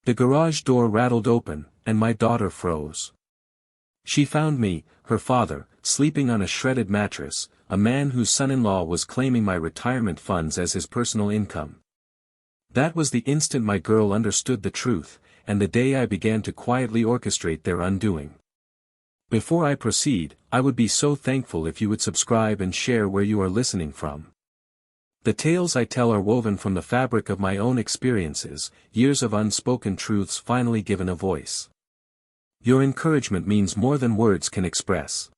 The garage door rattled open, and my daughter froze. She found me, her father, sleeping on a shredded mattress, a man whose son-in-law was claiming my retirement funds as his personal income. That was the instant my girl understood the truth, and the day I began to quietly orchestrate their undoing. Before I proceed, I would be so thankful if you would subscribe and share where you are listening from. The tales I tell are woven from the fabric of my own experiences, years of unspoken truths finally given a voice. Your encouragement means more than words can express.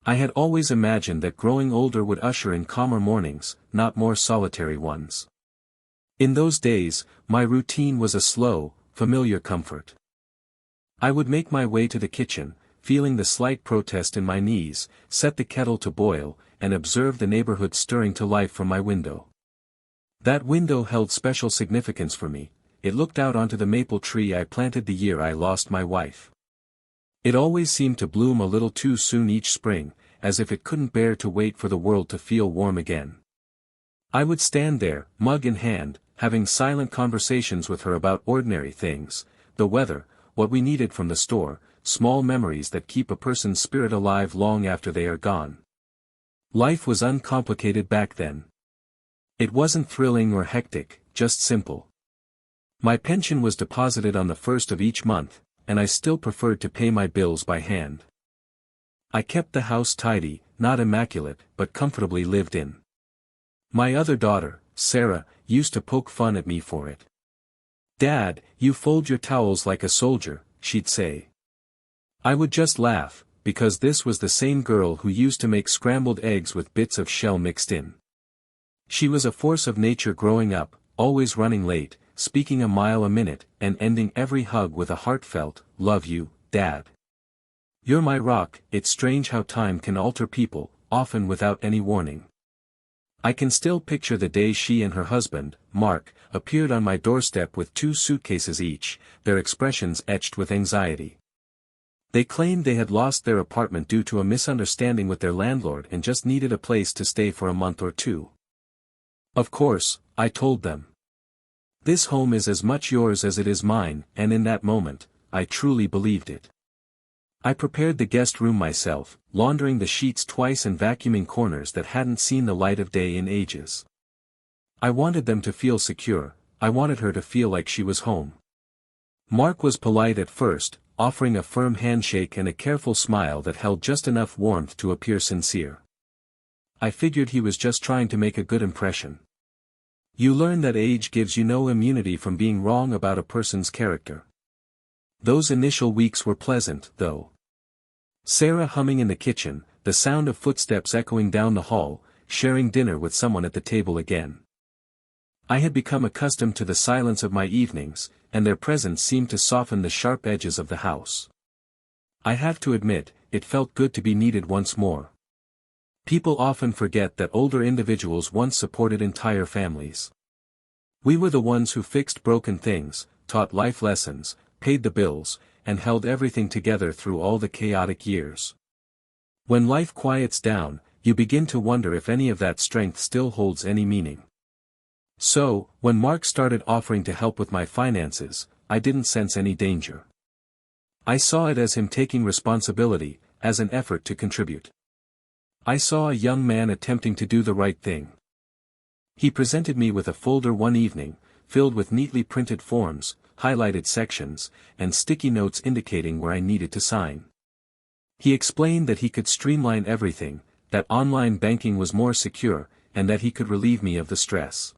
I had always imagined that growing older would usher in calmer mornings, not more solitary ones. In those days, my routine was a slow, familiar comfort. I would make my way to the kitchen, feeling the slight protest in my knees, set the kettle to boil, and observe the neighborhood stirring to life from my window. That window held special significance for me. It looked out onto the maple tree I planted the year I lost my wife. It always seemed to bloom a little too soon each spring, as if it couldn't bear to wait for the world to feel warm again. I would stand there, mug in hand, having silent conversations with her about ordinary things, the weather, what we needed from the store, small memories that keep a person's spirit alive long after they are gone. Life was uncomplicated back then. It wasn't thrilling or hectic, just simple. My pension was deposited on the first of each month, and I still preferred to pay my bills by hand. I kept the house tidy, not immaculate, but comfortably lived in. My other daughter, Sarah, used to poke fun at me for it. "Dad, you fold your towels like a soldier," she'd say. I would just laugh, because this was the same girl who used to make scrambled eggs with bits of shell mixed in. She was a force of nature growing up, always running late, speaking a mile a minute, and ending every hug with a heartfelt, "Love you, Dad. You're my rock." It's strange how time can alter people, often without any warning. I can still picture the day she and her husband, Mark, appeared on my doorstep with 2 suitcases each, their expressions etched with anxiety. They claimed they had lost their apartment due to a misunderstanding with their landlord and just needed a place to stay for a month or 2. Of course, I told them. This home is as much yours as it is mine, and in that moment, I truly believed it. I prepared the guest room myself, laundering the sheets twice and vacuuming corners that hadn't seen the light of day in ages. I wanted them to feel secure, I wanted her to feel like she was home. Mark was polite at first, offering a firm handshake and a careful smile that held just enough warmth to appear sincere. I figured he was just trying to make a good impression. You learn that age gives you no immunity from being wrong about a person's character. Those initial weeks were pleasant, though. Sarah humming in the kitchen, the sound of footsteps echoing down the hall, sharing dinner with someone at the table again. I had become accustomed to the silence of my evenings, and their presence seemed to soften the sharp edges of the house. I have to admit, it felt good to be needed once more. People often forget that older individuals once supported entire families. We were the ones who fixed broken things, taught life lessons, paid the bills, and held everything together through all the chaotic years. When life quiets down, you begin to wonder if any of that strength still holds any meaning. So, when Mark started offering to help with my finances, I didn't sense any danger. I saw it as him taking responsibility, as an effort to contribute. I saw a young man attempting to do the right thing. He presented me with a folder one evening, filled with neatly printed forms, highlighted sections, and sticky notes indicating where I needed to sign. He explained that he could streamline everything, that online banking was more secure, and that he could relieve me of the stress.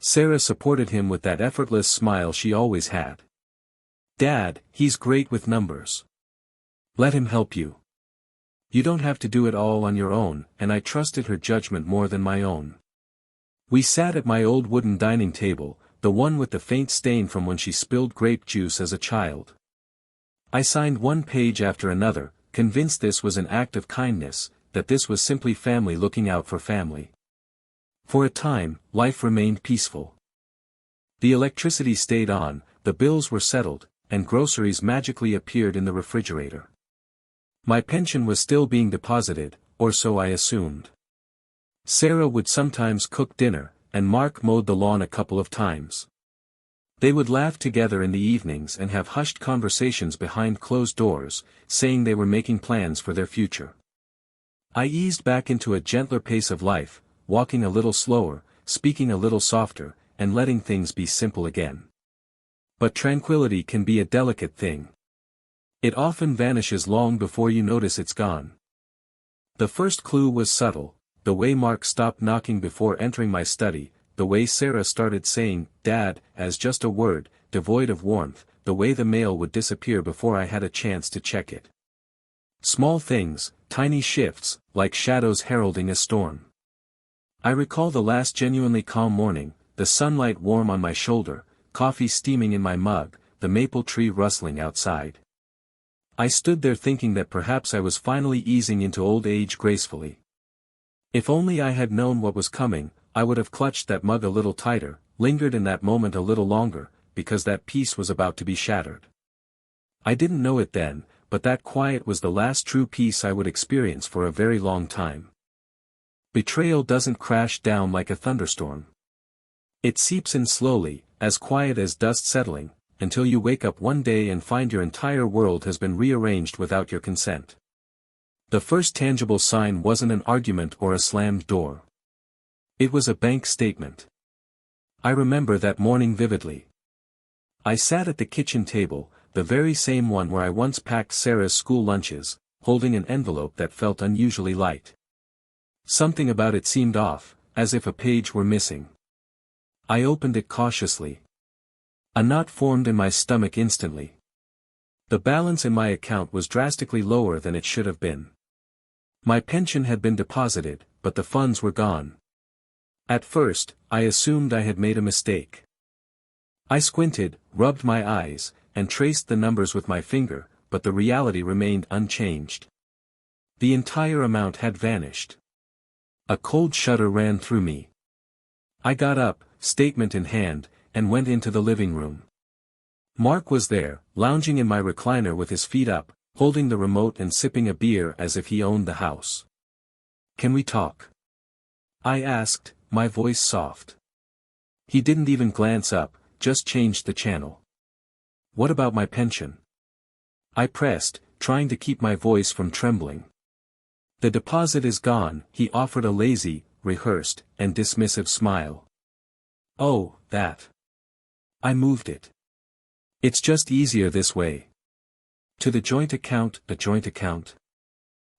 Sarah supported him with that effortless smile she always had. "Dad, he's great with numbers. Let him help you. You don't have to do it all on your own," and I trusted her judgment more than my own. We sat at my old wooden dining table, the one with the faint stain from when she spilled grape juice as a child. I signed one page after another, convinced this was an act of kindness, that this was simply family looking out for family. For a time, life remained peaceful. The electricity stayed on, the bills were settled, and groceries magically appeared in the refrigerator. My pension was still being deposited, or so I assumed. Sarah would sometimes cook dinner, and Mark mowed the lawn a couple of times. They would laugh together in the evenings and have hushed conversations behind closed doors, saying they were making plans for their future. I eased back into a gentler pace of life, walking a little slower, speaking a little softer, and letting things be simple again. But tranquility can be a delicate thing. It often vanishes long before you notice it's gone. The first clue was subtle, the way Mark stopped knocking before entering my study, the way Sarah started saying, "Dad," as just a word, devoid of warmth, the way the mail would disappear before I had a chance to check it. Small things, tiny shifts, like shadows heralding a storm. I recall the last genuinely calm morning, the sunlight warm on my shoulder, coffee steaming in my mug, the maple tree rustling outside. I stood there thinking that perhaps I was finally easing into old age gracefully. If only I had known what was coming, I would have clutched that mug a little tighter, lingered in that moment a little longer, because that peace was about to be shattered. I didn't know it then, but that quiet was the last true peace I would experience for a very long time. Betrayal doesn't crash down like a thunderstorm. It seeps in slowly, as quiet as dust settling, until you wake up one day and find your entire world has been rearranged without your consent. The first tangible sign wasn't an argument or a slammed door. It was a bank statement. I remember that morning vividly. I sat at the kitchen table, the very same one where I once packed Sarah's school lunches, holding an envelope that felt unusually light. Something about it seemed off, as if a page were missing. I opened it cautiously. A knot formed in my stomach instantly. The balance in my account was drastically lower than it should have been. My pension had been deposited, but the funds were gone. At first, I assumed I had made a mistake. I squinted, rubbed my eyes, and traced the numbers with my finger, but the reality remained unchanged. The entire amount had vanished. A cold shudder ran through me. I got up, statement in hand, and went into the living room. Mark was there, lounging in my recliner with his feet up, holding the remote and sipping a beer as if he owned the house. "Can we talk?" I asked, my voice soft. He didn't even glance up, just changed the channel. "What about my pension?" I pressed, trying to keep my voice from trembling. "The deposit is gone," he offered, a lazy, rehearsed, and dismissive smile. "Oh, that. I moved it. It's just easier this way." "To the joint account, the joint account."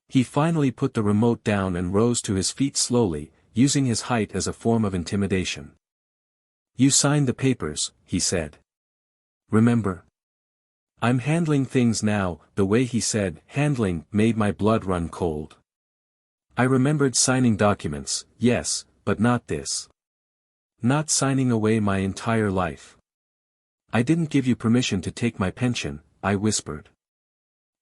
He finally put the remote down and rose to his feet slowly, using his height as a form of intimidation. "You signed the papers," he said. "Remember? I'm handling things now." The way he said "handling" made my blood run cold. I remembered signing documents, yes, but not this. Not signing away my entire life. "I didn't give you permission to take my pension," I whispered.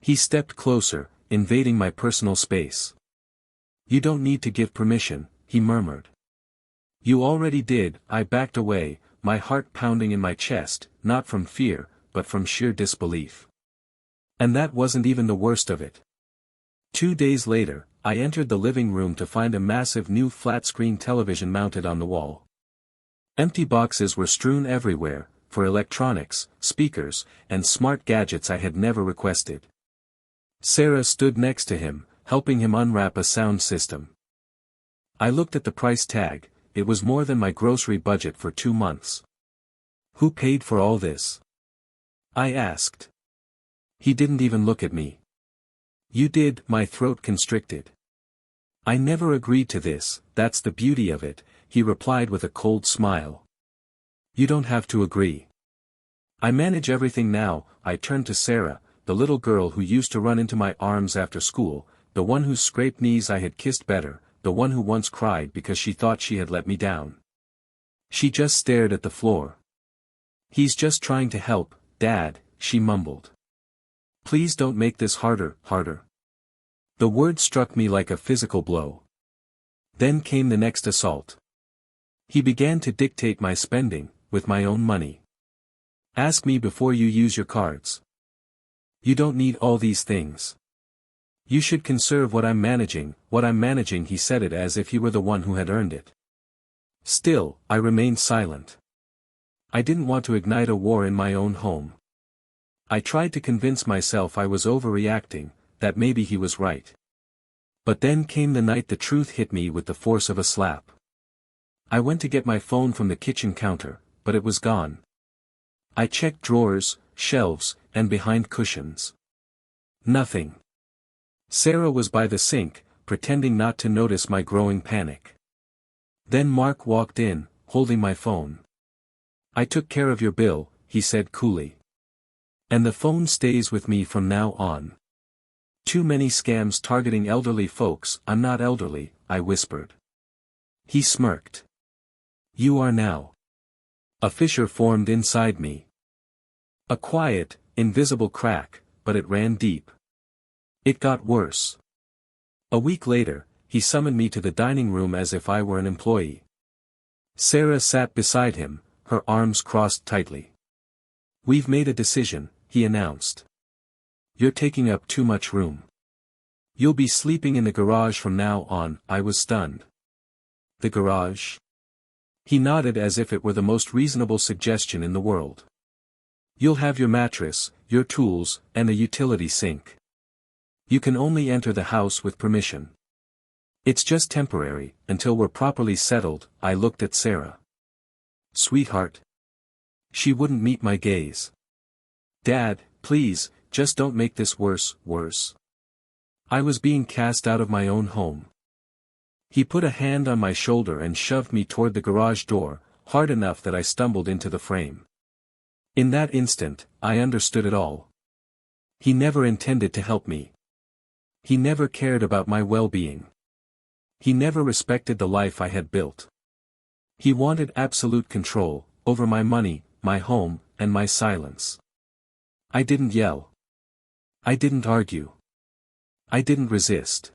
He stepped closer, invading my personal space. "You don't need to give permission," he murmured. "You already did." I backed away, my heart pounding in my chest, not from fear, but from sheer disbelief. And that wasn't even the worst of it. 2 days later, I entered the living room to find a massive new flat-screen television mounted on the wall. Empty boxes were strewn everywhere, for electronics, speakers, and smart gadgets I had never requested. Sarah stood next to him, helping him unwrap a sound system. I looked at the price tag. It was more than my grocery budget for 2 months. "Who paid for all this?" I asked. He didn't even look at me. "You did." My throat constricted. "I never agreed to this, that's the beauty of it," he replied with a cold smile. "You don't have to agree. I manage everything now." I turned to Sarah, the little girl who used to run into my arms after school, the one whose scraped knees I had kissed better, the one who once cried because she thought she had let me down. She just stared at the floor. "He's just trying to help, Dad," she mumbled. "Please don't make this harder." The word struck me like a physical blow. Then came the next assault. He began to dictate my spending, with my own money. "Ask me before you use your cards. You don't need all these things. You should conserve what I'm managing." He said it as if he were the one who had earned it. Still, I remained silent. I didn't want to ignite a war in my own home. I tried to convince myself I was overreacting, that maybe he was right. But then came the night the truth hit me with the force of a slap. I went to get my phone from the kitchen counter, but it was gone. I checked drawers, shelves, and behind cushions. Nothing. Sarah was by the sink, pretending not to notice my growing panic. Then Mark walked in, holding my phone. "I took care of your bill," he said coolly. "And the phone stays with me from now on." "Too many scams targeting elderly folks." "I'm not elderly," I whispered. He smirked. "You are now." A fissure formed inside me. A quiet, invisible crack, but it ran deep. It got worse. A week later, he summoned me to the dining room as if I were an employee. Sarah sat beside him, her arms crossed tightly. "We've made a decision," he announced. "You're taking up too much room. You'll be sleeping in the garage from now on." I was stunned. "The garage?" He nodded as if it were the most reasonable suggestion in the world. "You'll have your mattress, your tools, and a utility sink. You can only enter the house with permission. It's just temporary, until we're properly settled." I looked at Sarah. "Sweetheart." She wouldn't meet my gaze. "Dad, please, just don't make this worse." I was being cast out of my own home. He put a hand on my shoulder and shoved me toward the garage door, hard enough that I stumbled into the frame. In that instant, I understood it all. He never intended to help me. He never cared about my well-being. He never respected the life I had built. He wanted absolute control, over my money, my home, and my silence. I didn't yell. I didn't argue. I didn't resist.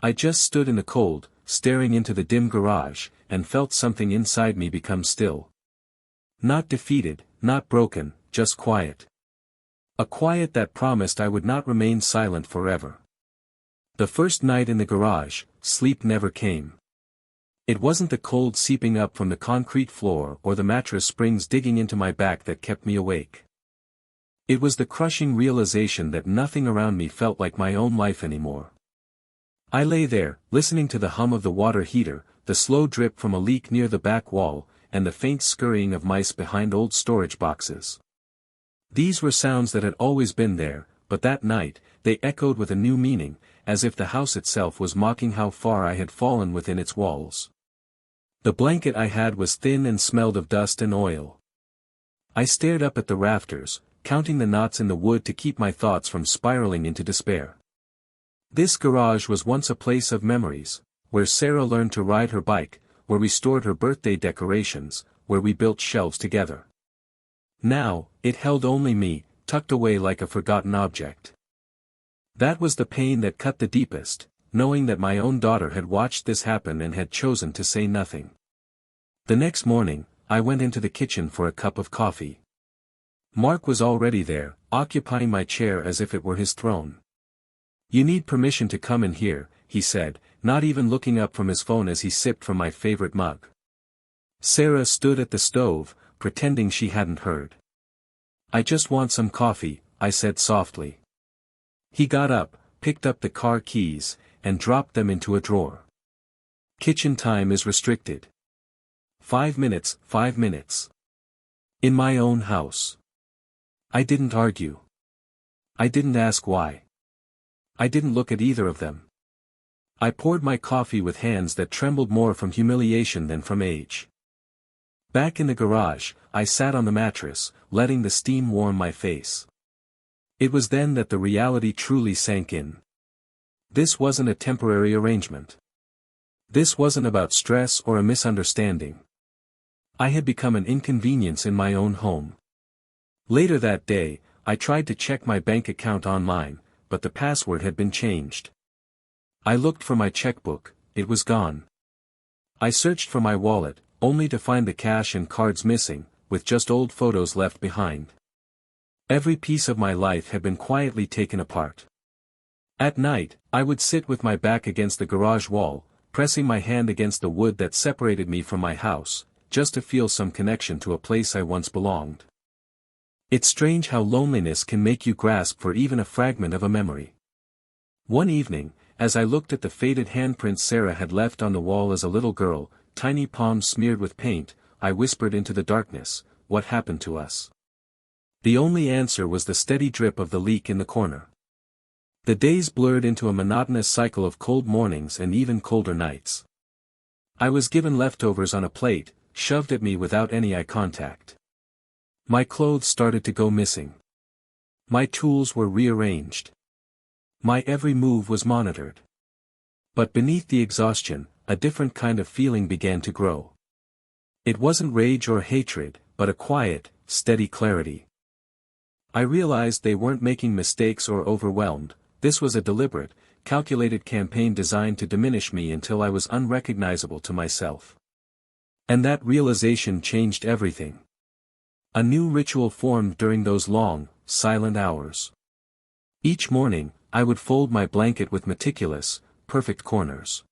I just stood in the cold, staring into the dim garage, and felt something inside me become still. Not defeated, not broken, just quiet. A quiet that promised I would not remain silent forever. The first night in the garage, sleep never came. It wasn't the cold seeping up from the concrete floor or the mattress springs digging into my back that kept me awake. It was the crushing realization that nothing around me felt like my own life anymore. I lay there, listening to the hum of the water heater, the slow drip from a leak near the back wall, and the faint scurrying of mice behind old storage boxes. These were sounds that had always been there, but that night, they echoed with a new meaning, as if the house itself was mocking how far I had fallen within its walls. The blanket I had was thin and smelled of dust and oil. I stared up at the rafters, counting the knots in the wood to keep my thoughts from spiraling into despair. This garage was once a place of memories, where Sarah learned to ride her bike, where we stored her birthday decorations, where we built shelves together. Now, it held only me, tucked away like a forgotten object. That was the pain that cut the deepest, knowing that my own daughter had watched this happen and had chosen to say nothing. The next morning, I went into the kitchen for a cup of coffee. Mark was already there, occupying my chair as if it were his throne. "You need permission to come in here," he said, not even looking up from his phone as he sipped from my favorite mug. Sarah stood at the stove, pretending she hadn't heard. "I just want some coffee," I said softly. He got up, picked up the car keys, and dropped them into a drawer. "Kitchen time is restricted. 5 minutes, 5 minutes. In my own house." I didn't argue. I didn't ask why. I didn't look at either of them. I poured my coffee with hands that trembled more from humiliation than from age. Back in the garage, I sat on the mattress, letting the steam warm my face. It was then that the reality truly sank in. This wasn't a temporary arrangement. This wasn't about stress or a misunderstanding. I had become an inconvenience in my own home. Later that day, I tried to check my bank account online, but the password had been changed. I looked for my checkbook, it was gone. I searched for my wallet, only to find the cash and cards missing, with just old photos left behind. Every piece of my life had been quietly taken apart. At night, I would sit with my back against the garage wall, pressing my hand against the wood that separated me from my house, just to feel some connection to a place I once belonged. It's strange how loneliness can make you grasp for even a fragment of a memory. One evening, as I looked at the faded handprints Sarah had left on the wall as a little girl, tiny palms smeared with paint, I whispered into the darkness, "What happened to us?" The only answer was the steady drip of the leak in the corner. The days blurred into a monotonous cycle of cold mornings and even colder nights. I was given leftovers on a plate, shoved at me without any eye contact. My clothes started to go missing. My tools were rearranged. My every move was monitored. But beneath the exhaustion, a different kind of feeling began to grow. It wasn't rage or hatred, but a quiet, steady clarity. I realized they weren't making mistakes or overwhelmed. This was a deliberate, calculated campaign designed to diminish me until I was unrecognizable to myself. And that realization changed everything. A new ritual formed during those long, silent hours. Each morning, I would fold my blanket with meticulous, perfect corners.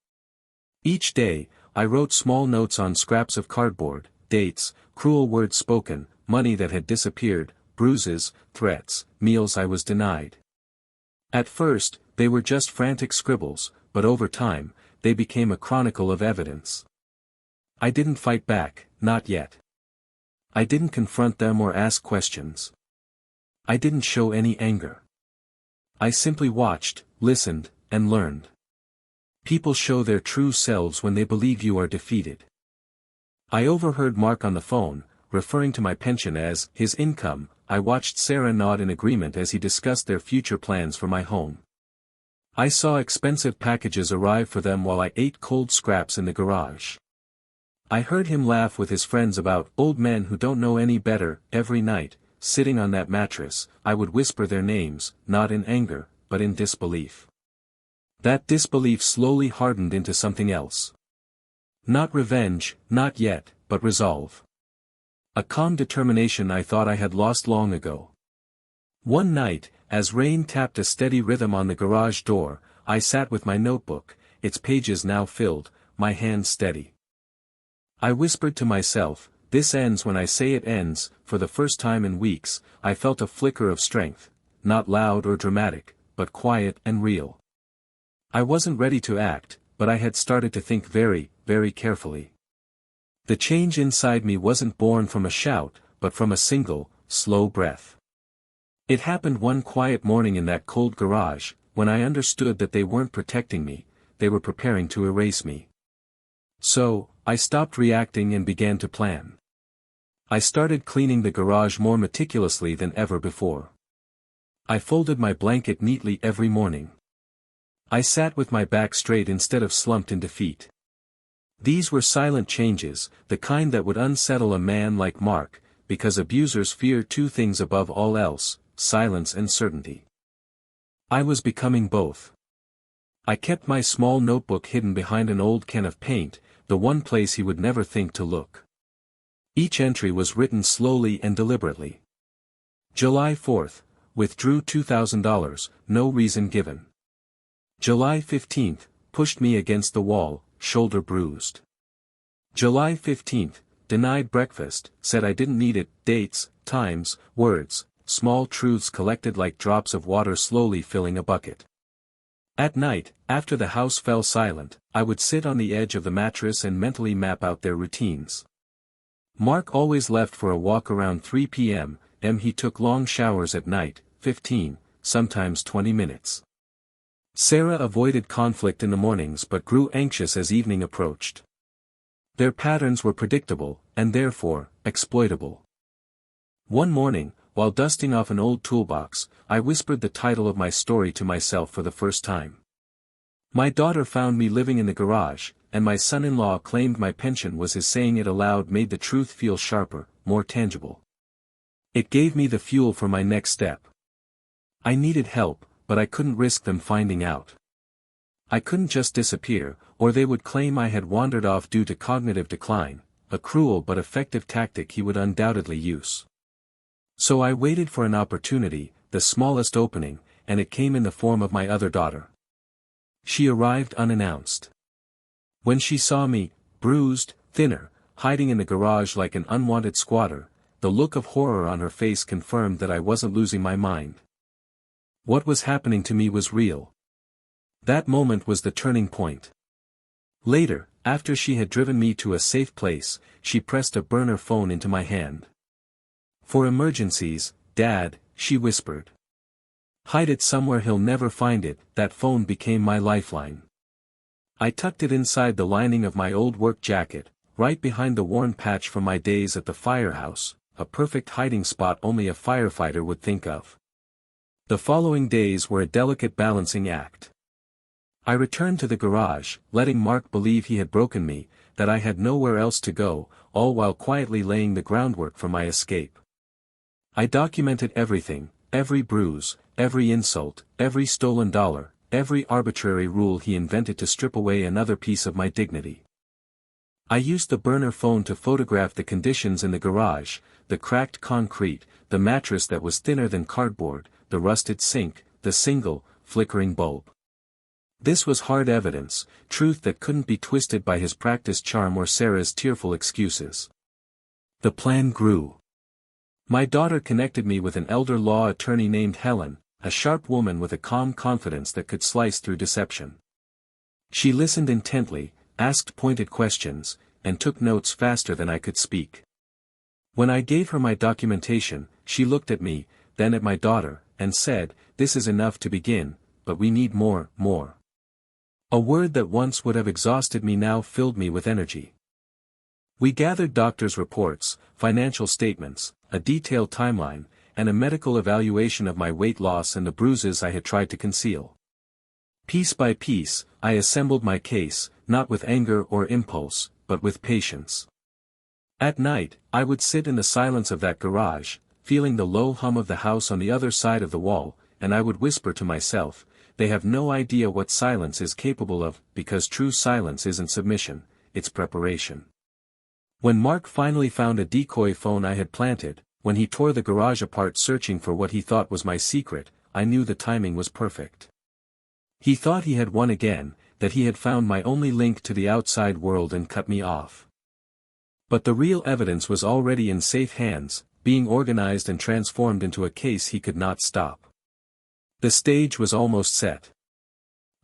Each day, I wrote small notes on scraps of cardboard, dates, cruel words spoken, money that had disappeared, bruises, threats, meals I was denied. At first, they were just frantic scribbles, but over time, they became a chronicle of evidence. I didn't fight back, not yet. I didn't confront them or ask questions. I didn't show any anger. I simply watched, listened, and learned. People show their true selves when they believe you are defeated. I overheard Mark on the phone, referring to my pension as his income. I watched Sarah nod in agreement as he discussed their future plans for my home. I saw expensive packages arrive for them while I ate cold scraps in the garage. I heard him laugh with his friends about old men who don't know any better. Every night, sitting on that mattress, I would whisper their names, not in anger, but in disbelief. That disbelief slowly hardened into something else. Not revenge, not yet, but resolve. A calm determination I thought I had lost long ago. One night, as rain tapped a steady rhythm on the garage door, I sat with my notebook, its pages now filled, my hands steady. I whispered to myself, "This ends when I say it ends." For the first time in weeks, I felt a flicker of strength, not loud or dramatic, but quiet and real. I wasn't ready to act, but I had started to think very, very carefully. The change inside me wasn't born from a shout, but from a single, slow breath. It happened one quiet morning in that cold garage, when I understood that they weren't protecting me, they were preparing to erase me. So, I stopped reacting and began to plan. I started cleaning the garage more meticulously than ever before. I folded my blanket neatly every morning. I sat with my back straight instead of slumped in defeat. These were silent changes, the kind that would unsettle a man like Mark, because abusers fear two things above all else: silence and certainty. I was becoming both. I kept my small notebook hidden behind an old can of paint, the one place he would never think to look. Each entry was written slowly and deliberately. July 4th, withdrew $2,000, no reason given. July 15th, pushed me against the wall, shoulder bruised. July 15th, denied breakfast, said I didn't need it. Dates, times, words, small truths collected like drops of water slowly filling a bucket. At night, after the house fell silent, I would sit on the edge of the mattress and mentally map out their routines. Mark always left for a walk around 3 p.m. He took long showers at night, 15, sometimes 20 minutes. Sarah avoided conflict in the mornings but grew anxious as evening approached. Their patterns were predictable, and therefore, exploitable. One morning, while dusting off an old toolbox, I whispered the title of my story to myself for the first time. My daughter found me living in the garage, and my son-in-law claimed my pension was his. Saying it aloud made the truth feel sharper, more tangible. It gave me the fuel for my next step. I needed help, but I couldn't risk them finding out. I couldn't just disappear, or they would claim I had wandered off due to cognitive decline, a cruel but effective tactic he would undoubtedly use. So I waited for an opportunity, the smallest opening, and it came in the form of my other daughter. She arrived unannounced. When she saw me, bruised, thinner, hiding in the garage like an unwanted squatter. The look of horror on her face confirmed that I wasn't losing my mind. What was happening to me was real. That moment was the turning point. Later, after she had driven me to a safe place, she pressed a burner phone into my hand. "For emergencies, Dad," she whispered. "Hide it somewhere he'll never find it." That phone became my lifeline. I tucked it inside the lining of my old work jacket, right behind the worn patch from my days at the firehouse, a perfect hiding spot only a firefighter would think of. The following days were a delicate balancing act. I returned to the garage, letting Mark believe he had broken me, that I had nowhere else to go, all while quietly laying the groundwork for my escape. I documented everything, every bruise, every insult, every stolen dollar, every arbitrary rule he invented to strip away another piece of my dignity. I used the burner phone to photograph the conditions in the garage, the cracked concrete, the mattress that was thinner than cardboard, the rusted sink, the single, flickering bulb. This was hard evidence, truth that couldn't be twisted by his practiced charm or Sarah's tearful excuses. The plan grew. My daughter connected me with an elder law attorney named Helen, a sharp woman with a calm confidence that could slice through deception. She listened intently, asked pointed questions, and took notes faster than I could speak. When I gave her my documentation, she looked at me, then at my daughter, and said, "This is enough to begin, but we need more." A word that once would have exhausted me now filled me with energy. We gathered doctors' reports, financial statements, a detailed timeline, and a medical evaluation of my weight loss and the bruises I had tried to conceal. Piece by piece, I assembled my case, not with anger or impulse, but with patience. At night, I would sit in the silence of that garage, feeling the low hum of the house on the other side of the wall, and I would whisper to myself, "They have no idea what silence is capable of, because true silence isn't submission, it's preparation." When Mark finally found a decoy phone I had planted, when he tore the garage apart searching for what he thought was my secret, I knew the timing was perfect. He thought he had won again, that he had found my only link to the outside world and cut me off. But the real evidence was already in safe hands, being organized and transformed into a case he could not stop. The stage was almost set.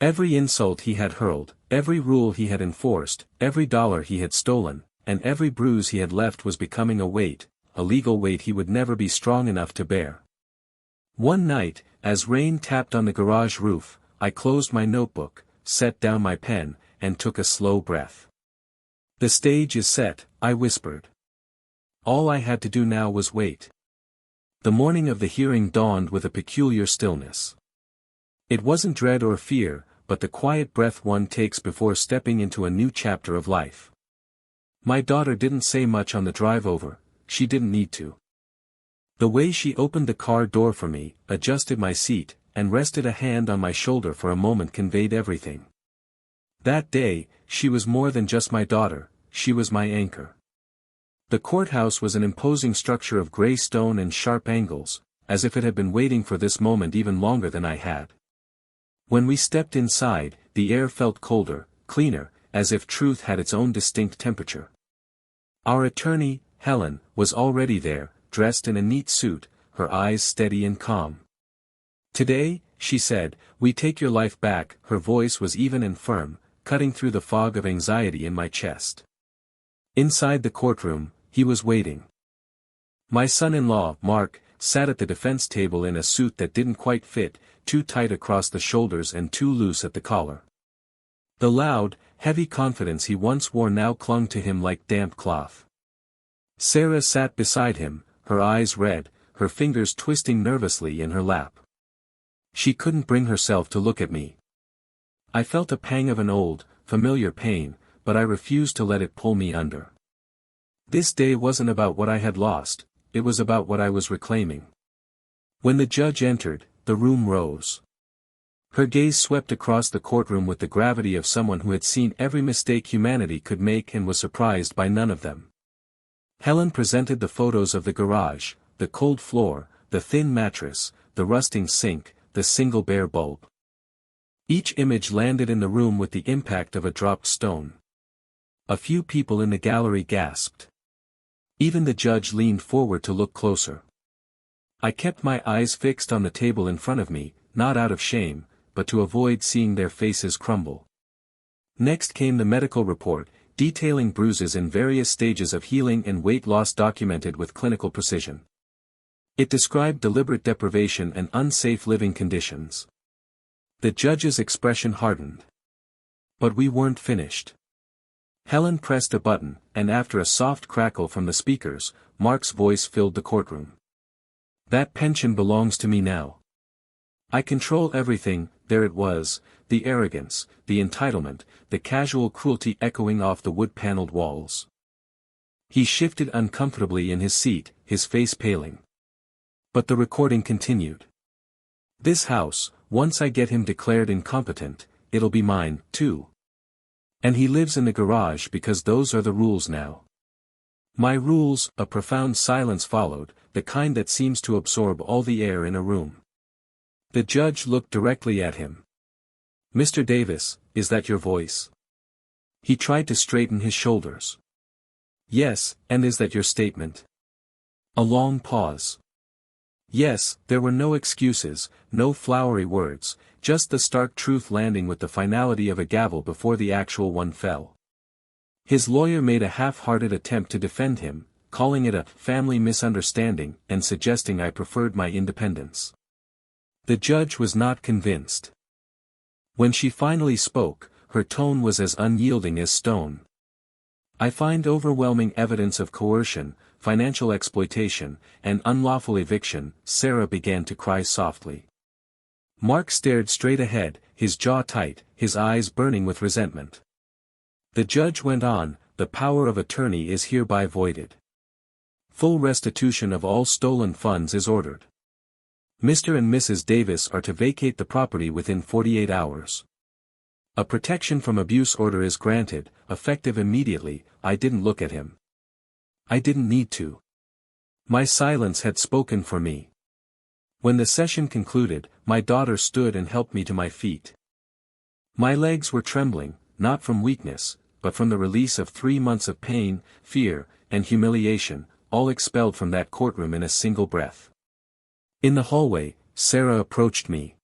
Every insult he had hurled, every rule he had enforced, every dollar he had stolen, and every bruise he had left was becoming a weight, a legal weight he would never be strong enough to bear. One night, as rain tapped on the garage roof, I closed my notebook, set down my pen, and took a slow breath. "The stage is set," I whispered. All I had to do now was wait. The morning of the hearing dawned with a peculiar stillness. It wasn't dread or fear, but the quiet breath one takes before stepping into a new chapter of life. My daughter didn't say much on the drive over, she didn't need to. The way she opened the car door for me, adjusted my seat, and rested a hand on my shoulder for a moment conveyed everything. That day, she was more than just my daughter, she was my anchor. The courthouse was an imposing structure of gray stone and sharp angles, as if it had been waiting for this moment even longer than I had. When we stepped inside, the air felt colder, cleaner, as if truth had its own distinct temperature. Our attorney, Helen, was already there, dressed in a neat suit, her eyes steady and calm. "Today," she said, "we take your life back." Her voice was even and firm, cutting through the fog of anxiety in my chest. Inside the courtroom, he was waiting. My son-in-law, Mark, sat at the defense table in a suit that didn't quite fit, too tight across the shoulders and too loose at the collar. The loud, heavy confidence he once wore now clung to him like damp cloth. Sarah sat beside him, her eyes red, her fingers twisting nervously in her lap. She couldn't bring herself to look at me. I felt a pang of an old, familiar pain, but I refused to let it pull me under. This day wasn't about what I had lost, it was about what I was reclaiming. When the judge entered, the room rose. Her gaze swept across the courtroom with the gravity of someone who had seen every mistake humanity could make and was surprised by none of them. Helen presented the photos of the garage, the cold floor, the thin mattress, the rusting sink, the single bare bulb. Each image landed in the room with the impact of a dropped stone. A few people in the gallery gasped. Even the judge leaned forward to look closer. I kept my eyes fixed on the table in front of me, not out of shame, but to avoid seeing their faces crumble. Next came the medical report, detailing bruises in various stages of healing and weight loss documented with clinical precision. It described deliberate deprivation and unsafe living conditions. The judge's expression hardened. But we weren't finished. Helen pressed a button, and after a soft crackle from the speakers, Mark's voice filled the courtroom. That pension belongs to me now. I control everything. There it was, the arrogance, the entitlement, the casual cruelty echoing off the wood-paneled walls. He shifted uncomfortably in his seat, his face paling. But the recording continued. This house, once I get him declared incompetent, it'll be mine, too. And he lives in the garage because those are the rules now. My rules. A profound silence followed, the kind that seems to absorb all the air in a room. The judge looked directly at him. Mr. Davis, is that your voice? He tried to straighten his shoulders. Yes, and is that your statement? A long pause. Yes, there were no excuses, no flowery words, just the stark truth landing with the finality of a gavel before the actual one fell. His lawyer made a half-hearted attempt to defend him, calling it a family misunderstanding and suggesting I preferred my independence. The judge was not convinced. When she finally spoke, her tone was as unyielding as stone. I find overwhelming evidence of coercion, financial exploitation, and unlawful eviction. Sarah began to cry softly. Mark stared straight ahead, his jaw tight, his eyes burning with resentment. The judge went on, the power of attorney is hereby voided. Full restitution of all stolen funds is ordered. Mr. and Mrs. Davis are to vacate the property within 48 hours. A protection from abuse order is granted, effective immediately. I didn't look at him. I didn't need to. My silence had spoken for me. When the session concluded, my daughter stood and helped me to my feet. My legs were trembling, not from weakness, but from the release of 3 months of pain, fear, and humiliation, all expelled from that courtroom in a single breath. In the hallway, Sarah approached me.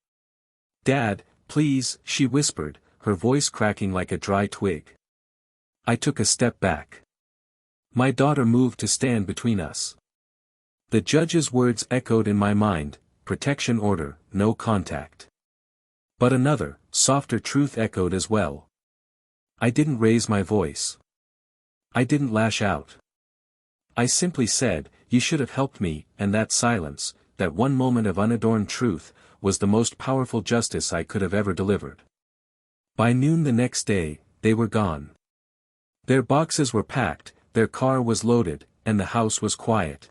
Dad, please, she whispered, her voice cracking like a dry twig. I took a step back. My daughter moved to stand between us. The judge's words echoed in my mind, protection order, no contact. But another, softer truth echoed as well. I didn't raise my voice. I didn't lash out. I simply said, you should have helped me, and that silence, that one moment of unadorned truth, was the most powerful justice I could have ever delivered. By noon the next day, they were gone. Their boxes were packed, their car was loaded, and the house was quiet.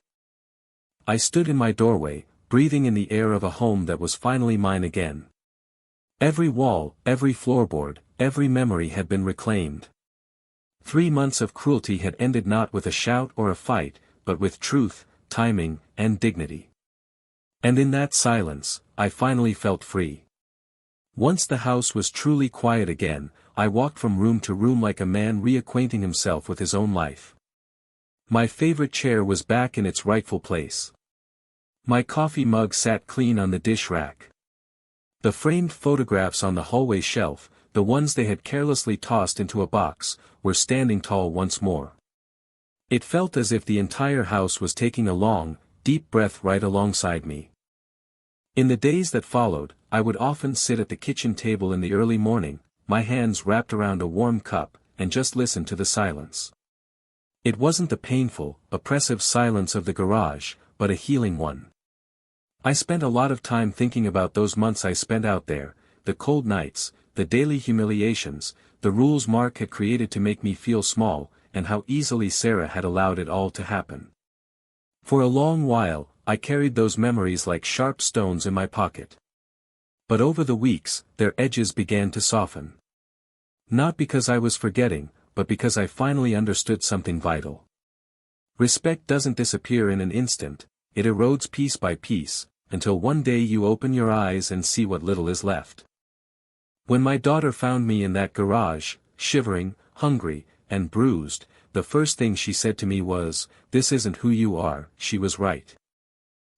I stood in my doorway, breathing in the air of a home that was finally mine again. Every wall, every floorboard, every memory had been reclaimed. 3 months of cruelty had ended not with a shout or a fight, but with truth, timing, and dignity. And in that silence, I finally felt free. Once the house was truly quiet again, I walked from room to room like a man reacquainting himself with his own life. My favorite chair was back in its rightful place. My coffee mug sat clean on the dish rack. The framed photographs on the hallway shelf, the ones they had carelessly tossed into a box, were standing tall once more. It felt as if the entire house was taking a long, deep breath right alongside me. In the days that followed, I would often sit at the kitchen table in the early morning, my hands wrapped around a warm cup, and just listen to the silence. It wasn't the painful, oppressive silence of the garage, but a healing one. I spent a lot of time thinking about those months I spent out there, the cold nights, the daily humiliations, the rules Mark had created to make me feel small, and how easily Sarah had allowed it all to happen. For a long while, I carried those memories like sharp stones in my pocket. But over the weeks, their edges began to soften. Not because I was forgetting, but because I finally understood something vital. Respect doesn't disappear in an instant, it erodes piece by piece, until one day you open your eyes and see what little is left. When my daughter found me in that garage, shivering, hungry, and bruised, the first thing she said to me was, "This isn't who you are." She was right.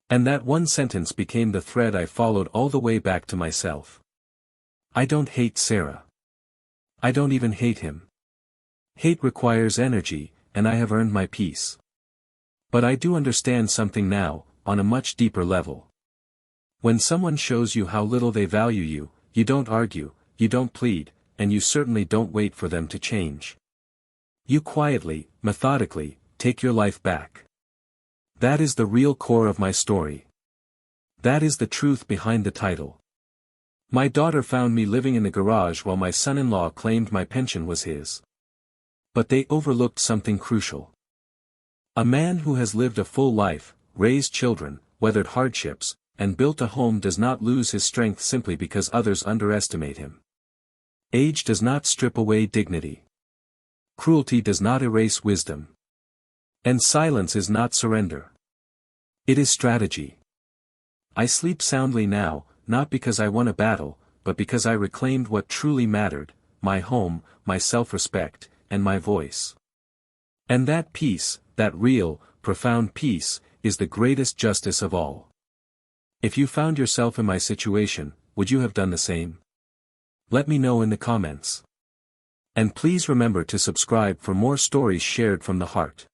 And that one sentence became the thread I followed all the way back to myself. I don't hate Sarah. I don't even hate him. Hate requires energy, and I have earned my peace. But I do understand something now, on a much deeper level. When someone shows you how little they value you, you don't argue, you don't plead, and you certainly don't wait for them to change. You quietly, methodically, take your life back. That is the real core of my story. That is the truth behind the title. My daughter found me living in the garage while my son-in-law claimed my pension was his. But they overlooked something crucial. A man who has lived a full life, raised children, weathered hardships, and built a home does not lose his strength simply because others underestimate him. Age does not strip away dignity. Cruelty does not erase wisdom. And silence is not surrender. It is strategy. I sleep soundly now, not because I won a battle, but because I reclaimed what truly mattered, my home, my self-respect, and my voice. And that peace, that real, profound peace, is the greatest justice of all. If you found yourself in my situation, would you have done the same? Let me know in the comments. And please remember to subscribe for more stories shared from the heart.